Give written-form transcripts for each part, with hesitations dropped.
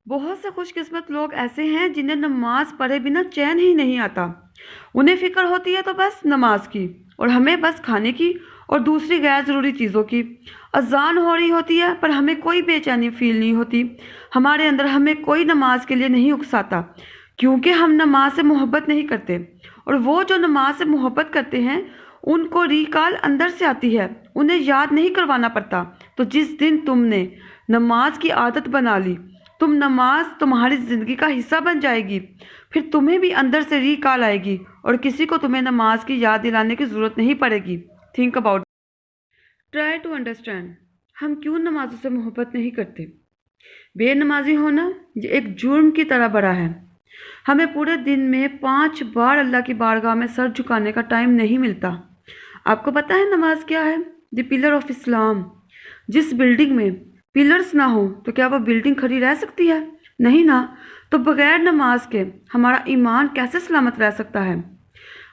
बहुत से खुश किस्मत लोग ऐसे हैं जिन्हें नमाज पढ़े बिना चैन ही नहीं आता। उन्हें फिक्र होती है तो बस नमाज की, और हमें बस खाने की और दूसरी गैर ज़रूरी चीज़ों की। अजान हो रही होती है पर हमें कोई बेचैनी फील नहीं होती। हमारे अंदर हमें कोई नमाज के लिए नहीं उकसाता, क्योंकि हम नमाज से मोहब्बत नहीं करते। और वो जो नमाज से मोहब्बत करते हैं उनको रिकॉल अंदर से आती है, उन्हें याद नहीं करवाना पड़ता। तो जिस दिन तुमने नमाज की आदत बना ली, नमाज तुम्हारी ज़िंदगी का हिस्सा बन जाएगी, फिर तुम्हें भी अंदर से रिकॉल आएगी और किसी को तुम्हें नमाज की याद दिलाने की ज़रूरत नहीं पड़ेगी। Think about, try to understand, हम क्यों नमाजों से मोहब्बत नहीं करते। बेनमाजी होना ये एक जुर्म की तरह बड़ा है। हमें पूरे दिन में 5 बार अल्लाह की बारगाह में सर झुकाने का टाइम नहीं मिलता। आपको पता है नमाज क्या है? The pillar of Islam. जिस बिल्डिंग में पिलर्स ना हो तो क्या वो बिल्डिंग खड़ी रह सकती है? नहीं ना। तो बगैर नमाज के हमारा ईमान कैसे सलामत रह सकता है?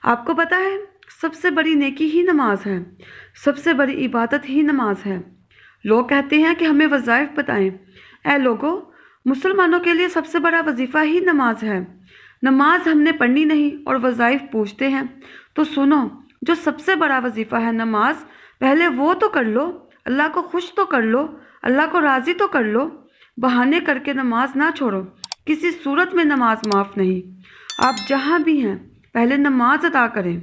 आपको पता है सबसे बड़ी नेकी ही नमाज है, सबसे बड़ी इबादत ही नमाज है। लोग कहते हैं कि हमें वज़ाइफ बताएं। ऐ लोगों, मुसलमानों के लिए सबसे बड़ा वजीफ़ा ही नमाज है। नमाज हमने पढ़नी नहीं और वज़ाइफ पूछते हैं। तो सुनो, जो सबसे बड़ा वजीफ़ा है नमाज, पहले वो तो कर लो। अल्लाह को खुश तो कर लो, अल्लाह को राज़ी तो कर लो। बहाने करके नमाज ना छोड़ो, किसी सूरत में नमाज माफ़ नहीं। आप जहाँ भी हैं पहले नमाज अदा करें।